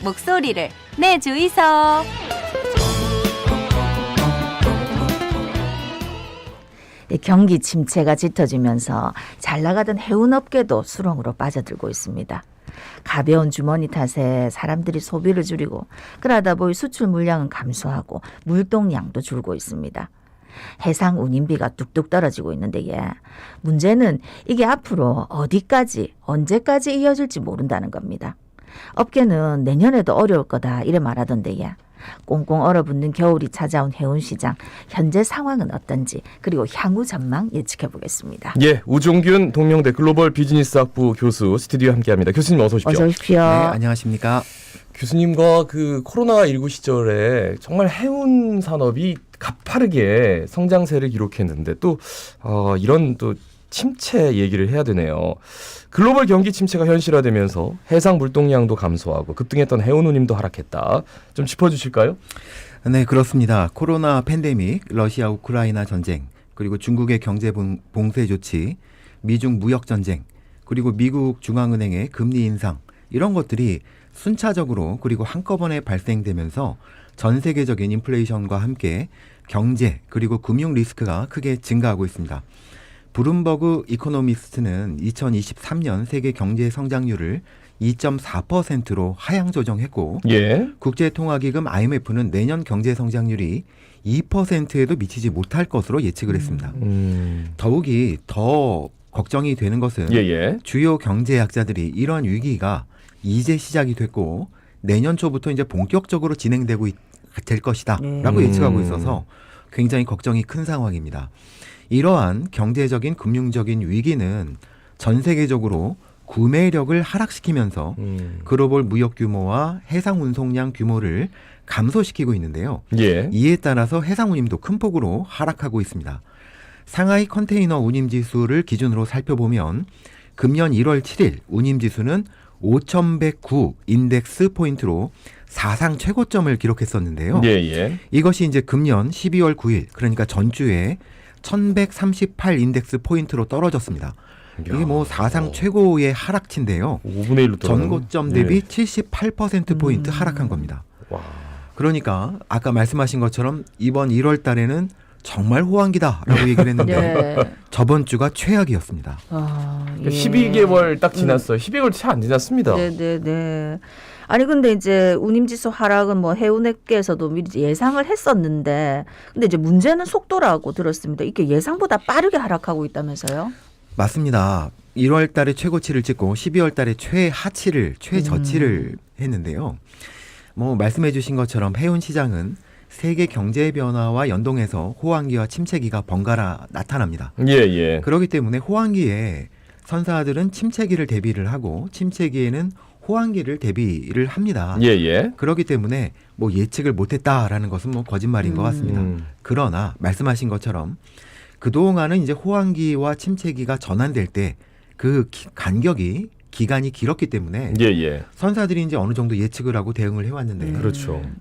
목소리를 내주이소. 경기 침체가 짙어지면서 잘 나가던 해운업계도 수렁으로 빠져들고 있습니다. 가벼운 주머니 탓에 사람들이 소비를 줄이고 그러다 보니 수출 물량은 감소하고 물동량도 줄고 있습니다. 해상 운임비가 뚝뚝 떨어지고 있는데 문제는 이게 앞으로 어디까지 언제까지 이어질지 모른다는 겁니다. 업계는 내년에도 어려울 거다 이래 말하던데 꽁꽁 얼어붙는 겨울이 찾아온 해운시장 현재 상황은 어떤지 그리고 향후 전망 예측해 보겠습니다. 예, 우종균 동명대 글로벌 비즈니스학부 교수 스튜디오에 함께합니다. 교수님 어서 오십시오. 어서 오십시오. 네, 안녕하십니까. 교수님과 그 코로나19 시절에 정말 해운 산업이 가파르게 성장세를 기록했는데 또 이런 또 침체 얘기를 해야 되네요. 글로벌 경기 침체가 현실화되면서 해상 물동량도 감소하고 급등했던 해운 운임도 하락했다. 좀 짚어주실까요? 네, 그렇습니다. 코로나 팬데믹, 러시아 우크라이나 전쟁, 그리고 중국의 경제 봉쇄 조치, 미중 무역 전쟁, 그리고 미국 중앙은행의 금리 인상 이런 것들이 순차적으로 그리고 한꺼번에 발생되면서 전 세계적인 인플레이션과 함께 경제 그리고 금융 리스크가 크게 증가하고 있습니다. 블룸버그 이코노미스트는 2023년 세계 경제 성장률을 2.4%로 하향 조정했고 국제통화기금 IMF는 내년 경제 성장률이 2%에도 미치지 못할 것으로 예측을 했습니다. 더욱이 더 걱정이 되는 것은 주요 경제학자들이 이러한 위기가 이제 시작이 됐고 내년 초부터 이제 본격적으로 진행되고 될 것이다 라고 예측하고 있어서 굉장히 걱정이 큰 상황입니다. 이러한 경제적인 금융적인 위기는 전 세계적으로 구매력을 하락시키면서 글로벌 무역 규모와 해상 운송량 규모를 감소시키고 있는데요. 이에 따라서 해상 운임도 큰 폭으로 하락하고 있습니다. 상하이 컨테이너 운임 지수를 기준으로 살펴보면 금년 1월 7일 운임 지수는 5,109 인덱스 포인트로 사상 최고점을 기록했었는데요. 이것이 이제 금년 12월 9일 그러니까 전주에 1,138 인덱스 포인트로 떨어졌습니다. 이게 뭐 사상 최고의 하락치인데요. 5분의 1로 전고점 대비 78%포인트 하락한 겁니다. 그러니까 아까 말씀하신 것처럼 이번 1월 달에는 정말 호황기다라고 얘기를 했는데 저번 주가 최악이었습니다. 12개월 딱 지났어요. 12개월 채 안 지났습니다. 네네네. 아니 근데 이제 운임지수 하락은 뭐 해운업계에서도 미리 예상을 했었는데 근데 이제 문제는 속도라고 들었습니다. 이게 예상보다 빠르게 하락하고 있다면서요? 맞습니다. 1월 달에 최고치를 찍고 12월 달에 최저치를 했는데요. 뭐 말씀해 주신 것처럼 해운 시장은 세계 경제 변화와 연동해서 호황기와 침체기가 번갈아 나타납니다. 그렇기 때문에 호황기에 선사들은 침체기를 대비를 하고 침체기에는 호황기를 대비를 합니다. 그렇기 때문에 뭐 예측을 못했다라는 것은 뭐 거짓말인 것 같습니다. 그러나 말씀하신 것처럼 그동안은 이제 호황기와 침체기가 전환될 때 그 간격이 기간이 길었기 때문에 선사들이 이제 어느 정도 예측을 하고 대응을 해왔는데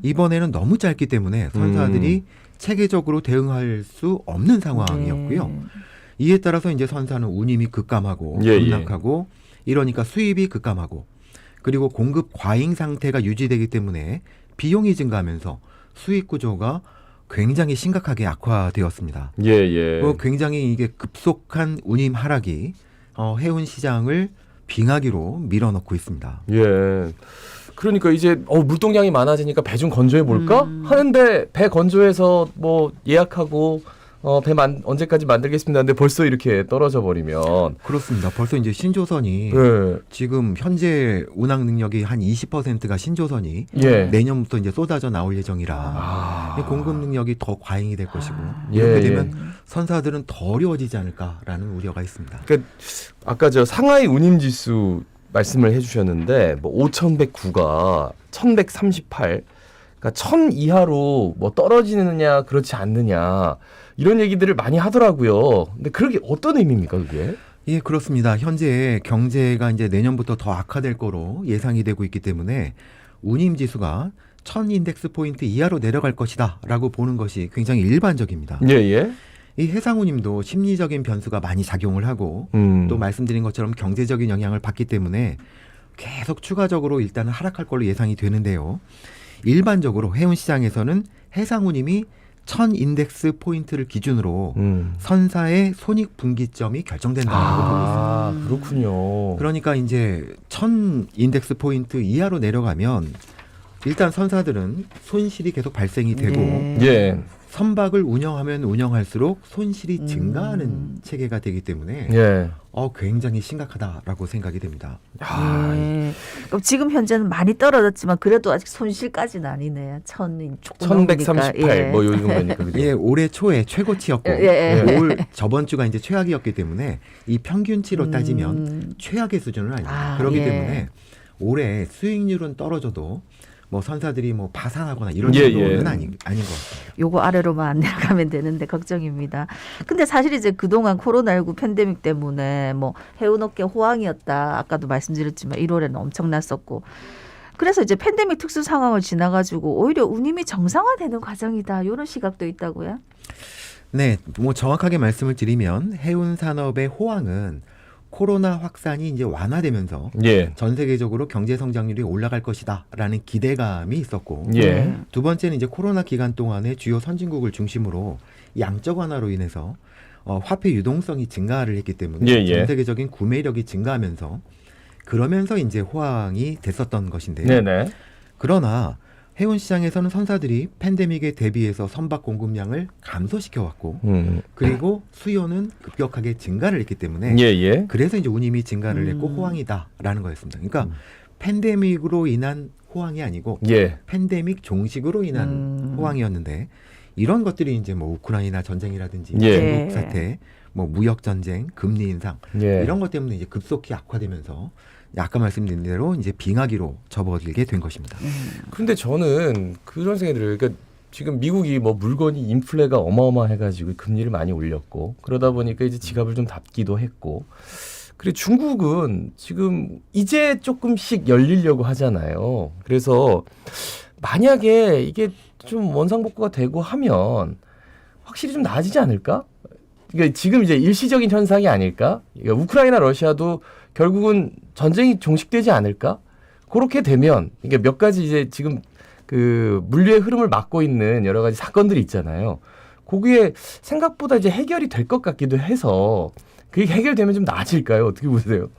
이번에는 너무 짧기 때문에 선사들이 체계적으로 대응할 수 없는 상황이었고요. 이에 따라서 이제 선사는 운임이 급감하고 급락하고 이러니까 수입이 급감하고 그리고 공급 과잉 상태가 유지되기 때문에 비용이 증가하면서 수익 구조가 굉장히 심각하게 악화되었습니다. 굉장히 이게 급속한 운임 하락이 해운 시장을 빙하기로 밀어넣고 있습니다. 그러니까 이제 물동량이 많아지니까 배 좀 건조해 볼까 하는데 배 건조해서 뭐 예약하고 배 언제까지 만들겠습니다. 근데 벌써 이렇게 떨어져 버리면 그렇습니다. 벌써 이제 신조선이 지금 현재 운항 능력이 한 20%가 신조선이 내년부터 이제 쏟아져 나올 예정이라 공급 능력이 더 과잉이 될 것이고 이렇게 되면 선사들은 더 어려워지지 않을까라는 우려가 있습니다. 그러니까 아까 저 상하이 운임 지수 말씀을 해주셨는데 뭐 5,109가 1,138 그러니까 1,000 이하로 뭐 떨어지느냐 그렇지 않느냐 이런 얘기들을 많이 하더라고요. 근데 그게 어떤 의미입니까, 그게? 예, 그렇습니다. 현재 경제가 이제 내년부터 더 악화될 거로 예상이 되고 있기 때문에 운임 지수가 1,000 인덱스 포인트 이하로 내려갈 것이다라고 보는 것이 굉장히 일반적입니다. 이 해상 운임도 심리적인 변수가 많이 작용을 하고 또 말씀드린 것처럼 경제적인 영향을 받기 때문에 계속 추가적으로 일단은 하락할 걸로 예상이 되는데요. 일반적으로 해운 시장에서는 해상운임이 1000 인덱스 포인트를 기준으로 선사의 손익 분기점이 결정된다고 보고 있습니다. 그렇군요. 그러니까 이제 1000 인덱스 포인트 이하로 내려가면 일단 선사들은 손실이 계속 발생이 되고 네. 예. 선박을 운영하면 운영할수록 손실이 증가하는 체계가 되기 때문에 예. 굉장히 심각하다라고 생각이 됩니다. 아, 네. 그럼 지금 현재는 많이 떨어졌지만 그래도 아직 손실까지는 아니네. 1138 뭐 요 정도니까 그죠? 예, 올해 초에 최고치였고 예. 저번 주가 이제 최악이었기 때문에 이 평균치로 따지면 최악의 수준은 아닙니다. 그렇기 예. 때문에 올해 수익률은 떨어져도 뭐 선사들이 뭐 파산하거나 이런 예, 정도는 예. 아닌 것 같습니다. 요거 아래로만 안 내려가면 되는데 걱정입니다. 근데 사실 이제 그동안 코로나19 팬데믹 때문에 뭐 해운업계 호황이었다. 아까도 말씀드렸지만 1월에는 엄청났었고. 그래서 이제 팬데믹 특수 상황을 지나가지고 오히려 운임이 정상화되는 과정이다. 이런 시각도 있다고요? 네, 뭐 정확하게 말씀을 드리면 해운 산업의 호황은 코로나 확산이 이제 완화되면서 예. 전 세계적으로 경제 성장률이 올라갈 것이다라는 기대감이 있었고 예. 두 번째는 이제 코로나 기간 동안에 주요 선진국을 중심으로 양적 완화로 인해서 화폐 유동성이 증가를 했기 때문에 예, 예. 전 세계적인 구매력이 증가하면서 그러면서 이제 호황이 됐었던 것인데요. 네네. 그러나 해운 시장에서는 선사들이 팬데믹에 대비해서 선박 공급량을 감소시켜 왔고 그리고 수요는 급격하게 증가를 했기 때문에 예. 그래서 이제 운임이 증가를 했고 호황이다라는 거였습니다. 그러니까 팬데믹으로 인한 호황이 아니고 예. 팬데믹 종식으로 인한 호황이었는데 이런 것들이 이제 뭐 우크라이나 전쟁이라든지 예. 중국 사태, 뭐 무역 전쟁, 금리 인상 예. 이런 것 때문에 이제 급속히 악화되면서 아까 말씀드린 대로 이제 빙하기로 접어들게 된 것입니다. 근데 저는 그런 생각이 들어요. 그러니까 지금 미국이 뭐 물건이 인플레가 어마어마해가지고 금리를 많이 올렸고 그러다 보니까 이제 지갑을 좀 닫기도 했고 그리고 중국은 지금 이제 조금씩 열리려고 하잖아요. 그래서 만약에 이게 좀 원상복구가 되고 하면 확실히 좀 나아지지 않을까? 그러니까 지금 이제 일시적인 현상이 아닐까? 그러니까 우크라이나 러시아도 결국은 전쟁이 종식되지 않을까? 그렇게 되면 이게 몇 가지 이제 지금 그 물류의 흐름을 막고 있는 여러 가지 사건들이 있잖아요. 거기에 생각보다 이제 해결이 될 것 같기도 해서 그게 해결되면 좀 나아질까요? 어떻게 보세요?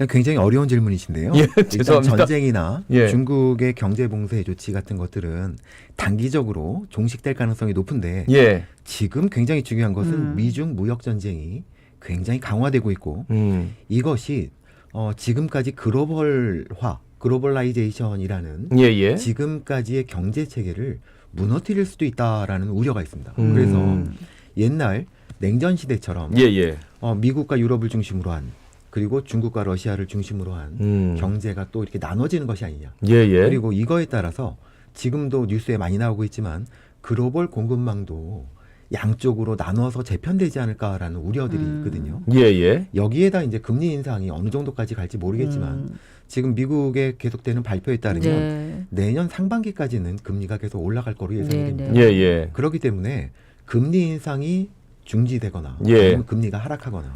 굉장히 어려운 질문이신데요. 예, 일단 죄송합니다. 전쟁이나 예. 중국의 경제 봉쇄 조치 같은 것들은 단기적으로 종식될 가능성이 높은데 예. 지금 굉장히 중요한 것은 미중 무역 전쟁이 굉장히 강화되고 있고 이것이 지금까지 글로벌라이제이션이라는 예. 지금까지의 경제 체계를 무너뜨릴 수도 있다라는 우려가 있습니다. 그래서 옛날 냉전 시대처럼 예. 미국과 유럽을 중심으로 한 그리고 중국과 러시아를 중심으로 한 경제가 또 이렇게 나눠지는 것이 아니냐. 예. 그리고 이거에 따라서 지금도 뉴스에 많이 나오고 있지만 글로벌 공급망도 양쪽으로 나눠서 재편되지 않을까라는 우려들이 있거든요. 예. 여기에다 이제 금리 인상이 어느 정도까지 갈지 모르겠지만 지금 미국의 계속되는 발표에 따르면 내년 상반기까지는 금리가 계속 올라갈 거로 예상이 됩니다. 예. 그렇기 때문에 금리 인상이 중지되거나 예. 아니면 금리가 하락하거나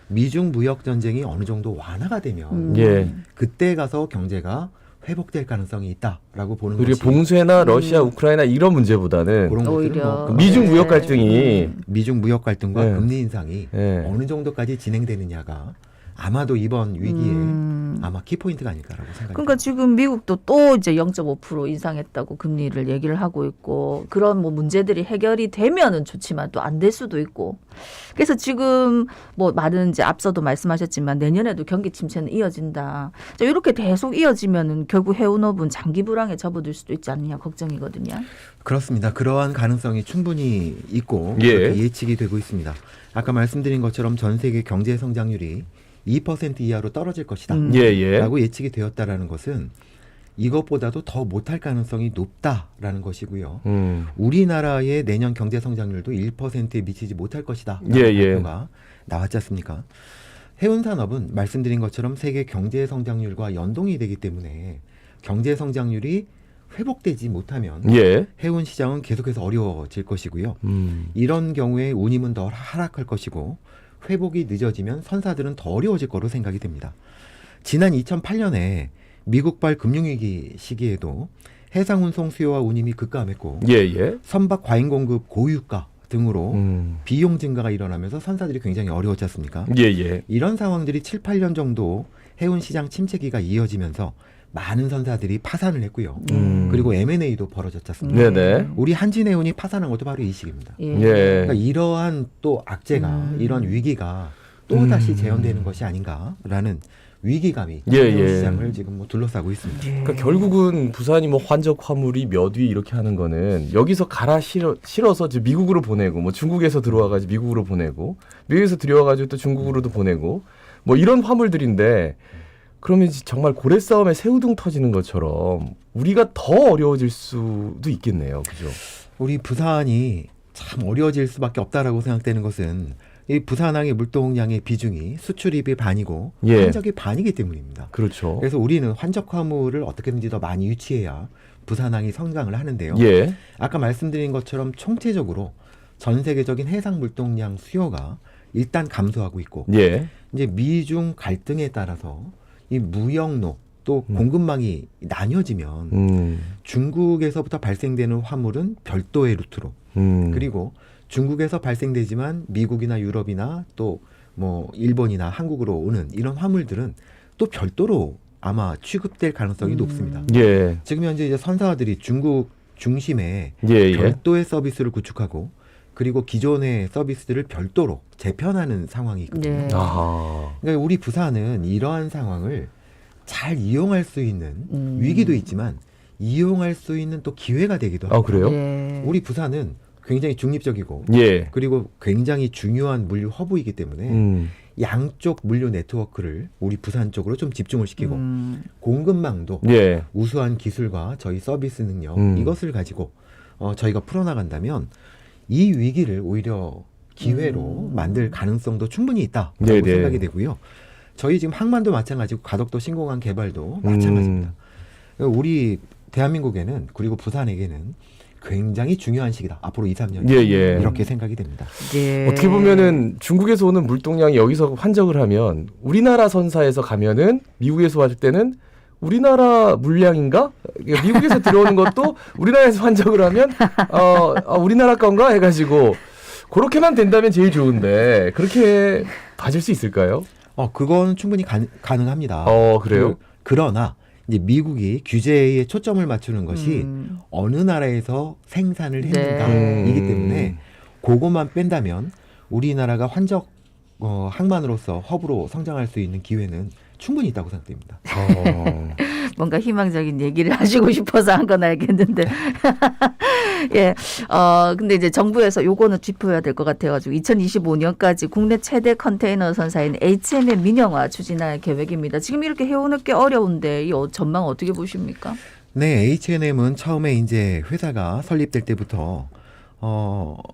미중 무역 전쟁이 어느 정도 완화가 되면 예. 그때 가서 경제가 회복될 가능성이 있다라고 보는 그리고 것이 봉쇄나 러시아, 우크라이나 이런 문제보다는 그런 것들은 오히려 뭐 미중 무역 네. 갈등이 미중 무역 갈등과 네. 금리 인상이 예. 어느 정도까지 진행되느냐가 아마도 이번 위기에 아마 키포인트가 아닐까라고 생각합니다. 그러니까 지금 미국도 또 이제 0.5% 인상했다고 금리를 얘기를 하고 있고 그런 뭐 문제들이 해결이 되면은 좋지만 또 안 될 수도 있고 그래서 지금 뭐 많은 이제 앞서도 말씀하셨지만 내년에도 경기 침체는 이어진다. 자, 이렇게 계속 이어지면은 결국 해운업은 장기 불황에 접어들 수도 있지 않느냐 걱정이거든요. 그렇습니다. 그러한 가능성이 충분히 있고 예. 그렇게 예측이 되고 있습니다. 아까 말씀드린 것처럼 전 세계 경제 성장률이 2% 이하로 떨어질 것이다. 예. 라고 예측이 되었다라는 것은 이것보다도 더 못할 가능성이 높다라는 것이고요. 우리나라의 내년 경제 성장률도 1%에 미치지 못할 것이다. 라는 예. 발표가 나왔지 않습니까? 해운 산업은 말씀드린 것처럼 세계 경제 성장률과 연동이 되기 때문에 경제 성장률이 회복되지 못하면 예. 해운 시장은 계속해서 어려워질 것이고요. 이런 경우에 운임은 더 하락할 것이고 회복이 늦어지면 선사들은 더 어려워질 거로 생각이 됩니다. 지난 2008년에 미국발 금융위기 시기에도 해상 운송 수요와 운임이 급감했고 예, 예. 선박 과잉 공급 고유가 등으로 비용 증가가 일어나면서 선사들이 굉장히 어려웠지 않습니까? 예, 예. 이런 상황들이 7, 8년 정도 해운 시장 침체기가 이어지면서 많은 선사들이 파산을 했고요. 그리고 M&A도 벌어졌지 않습니까? 네네. 우리 한진해운이 파산한 것도 바로 이 시기입니다. 예. 예. 그러니까 이러한 또 악재가 이런 위기가 또 다시 재현되는 것이 아닌가라는 위기감이 예, 예. 시장을 지금 뭐 둘러싸고 있습니다. 그러니까 결국은 부산이 뭐 환적 화물이 몇 위 이렇게 하는 거는 여기서 갈아 실어서 이제 미국으로 보내고 뭐 중국에서 들어와가지고 미국으로 보내고 미국에서 들여와가지고 또 중국으로도 보내고 뭐 이런 화물들인데 그러면 이제 정말 고래 싸움에 새우등 터지는 것처럼 우리가 더 어려워질 수도 있겠네요, 그죠? 우리 부산이 참 어려워질 수밖에 없다라고 생각되는 것은 이 부산항의 물동량의 비중이 수출입이 반이고 예. 환적이 반이기 때문입니다. 그렇죠. 그래서 우리는 환적 화물을 어떻게든지 더 많이 유치해야 부산항이 성장을 하는데요. 예. 아까 말씀드린 것처럼 총체적으로 전 세계적인 해상 물동량 수요가 일단 감소하고 있고 예. 이제 미중 갈등에 따라서 이 무역로 또 공급망이 나뉘어지면 중국에서부터 발생되는 화물은 별도의 루트로 그리고 중국에서 발생되지만 미국이나 유럽이나 또 뭐 일본이나 한국으로 오는 이런 화물들은 또 별도로 아마 취급될 가능성이 높습니다. 예. 지금 현재 이제 선사들이 중국 중심의 예, 예. 별도의 서비스를 구축하고 그리고 기존의 서비스들을 별도로 재편하는 상황이 있거든요. 네. 아하. 그러니까 우리 부산은 이러한 상황을 잘 이용할 수 있는 위기도 있지만 이용할 수 있는 또 기회가 되기도 합니다. 아, 그래요? 예. 우리 부산은 굉장히 중립적이고 예. 그리고 굉장히 중요한 물류 허브이기 때문에 양쪽 물류 네트워크를 우리 부산 쪽으로 좀 집중을 시키고 공급망도 예. 우수한 기술과 저희 서비스 능력 이것을 가지고 저희가 풀어나간다면 이 위기를 오히려 기회로 만들 가능성도 충분히 있다라고 네네. 생각이 되고요. 저희 지금 항만도 마찬가지고 가덕도 신공항 개발도 마찬가지입니다. 우리 대한민국에는 그리고 부산에게는 굉장히 중요한 시기다. 앞으로 2, 3년 예, 예. 이렇게 생각이 됩니다. 예. 어떻게 보면은 중국에서 오는 물동량이 여기서 환적을 하면 우리나라 선사에서 가면은 미국에서 왔을 때는 우리나라 물량인가? 그러니까 미국에서 들어오는 것도 우리나라에서 환적을 하면 우리나라 건가 해가지고 그렇게만 된다면 제일 좋은데 그렇게 봐줄 수 있을까요? 그건 충분히 가능합니다. 그래요? 그러나 이제 미국이 규제에 초점을 맞추는 것이 어느 나라에서 생산을 했는가이기 때문에 그것만 뺀다면 우리나라가 환적 항만으로서 허브로 성장할 수 있는 기회는 충분히 있다고 생각됩니다. 뭔가 희망적인 얘기를 하시고 싶어서 한 건 알겠는데. 예. 근데 이제 정부에서 요거는 짚어야 될 것 같아가지고 2025년까지 국내 최대 컨테이너 선사인 HM의 민영화 추진할 계획입니다. 지금 이렇게 해오는 게 어려운데 이 전망 어떻게 보십니까? 네, H&M은 처음에 이제 회사가 설립될 때부터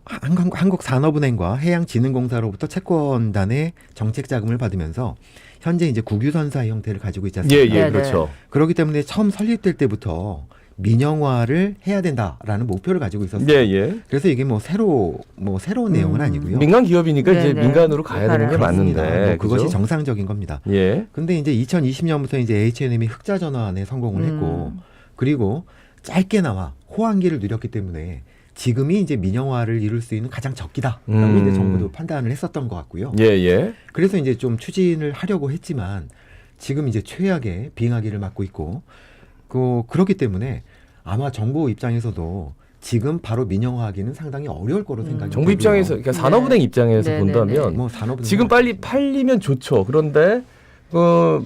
한국산업은행과 해양진흥공사로부터 채권단의 정책 자금을 받으면서 현재 이제 국유선사 형태를 가지고 있지 않습니까? 예, 그렇죠. 그렇기 때문에 처음 설립될 때부터 민영화를 해야 된다라는 목표를 가지고 있었어요. 예, 예. 그래서 이게 뭐 새로운 내용은 아니고요. 민간 기업이니까 이제 네네. 민간으로 가야 되는 게 그렇습니다. 맞는데 뭐 그것이 그죠? 정상적인 겁니다. 예. 근데 이제 2020년부터 이제 H&M이 흑자 전환에 성공을 했고 그리고 짧게나마 호황기를 누렸기 때문에 지금이 이제 민영화를 이룰 수 있는 가장 적기다라고 이제 정부도 판단을 했었던 것 같고요. 예, 예. 그래서 이제 좀 추진을 하려고 했지만 지금 이제 최악의 빙하기를 맞고 있고 그렇기 때문에 아마 정부 입장에서도 지금 바로 민영화하기는 상당히 어려울 거로 생각이 정부 입장에서 그러니까 산업은행 입장에서 네, 본다면 뭐 산업은 지금 빨리 팔리면 좋죠. 그런데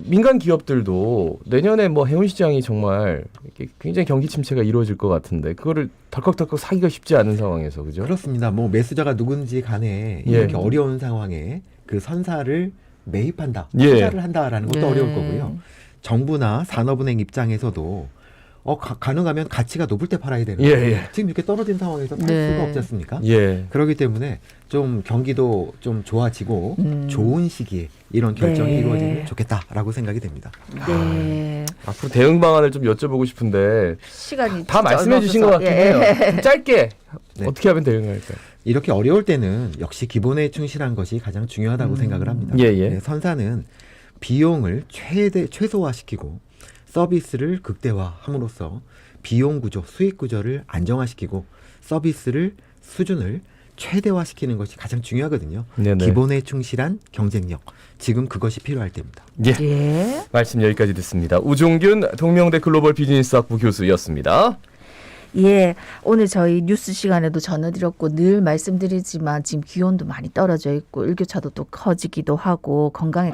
민간 기업들도 내년에 뭐 해운 시장이 정말 이렇게 굉장히 경기 침체가 이루어질 것 같은데 그거를 덜컥덜컥 사기가 쉽지 않은 상황에서 그죠? 그렇습니다. 뭐 매수자가 누군지 간에 예. 이렇게 어려운 상황에 그 선사를 매입한다, 예. 투자를 한다라는 것도 네. 어려울 거고요. 정부나 산업은행 입장에서도 가능하면 가치가 높을 때 팔아야 되는 예, 거예요. 예. 지금 이렇게 떨어진 상황에서 팔 네. 수가 없지 않습니까? 예. 그렇기 때문에 좀 경기도 좀 좋아지고 좋은 시기에 이런 결정이 네. 이루어지면 좋겠다라고 생각이 됩니다. 네. 앞으로 대응 방안을 좀 여쭤보고 싶은데 시간이 다 진짜 말씀해 얼마 주신 것 없어서. 같긴 예. 해요. 좀 짧게 네. 어떻게 하면 대응할까요? 이렇게 어려울 때는 역시 기본에 충실한 것이 가장 중요하다고 생각을 합니다. 예, 예. 네, 선사는 비용을 최소화시키고 서비스를 극대화함으로써 비용 구조, 수익 구조를 안정화시키고 서비스를 수준을 최대화시키는 것이 가장 중요하거든요. 네네. 기본에 충실한 경쟁력. 지금 그것이 필요할 때입니다. 예. 예. 말씀 여기까지 듣습니다. 우종균 동명대 글로벌 비즈니스학부 교수였습니다. 예, 오늘 저희 뉴스 시간에도 전해드렸고 늘 말씀드리지만 지금 기온도 많이 떨어져 있고 일교차도 또 커지기도 하고 건강에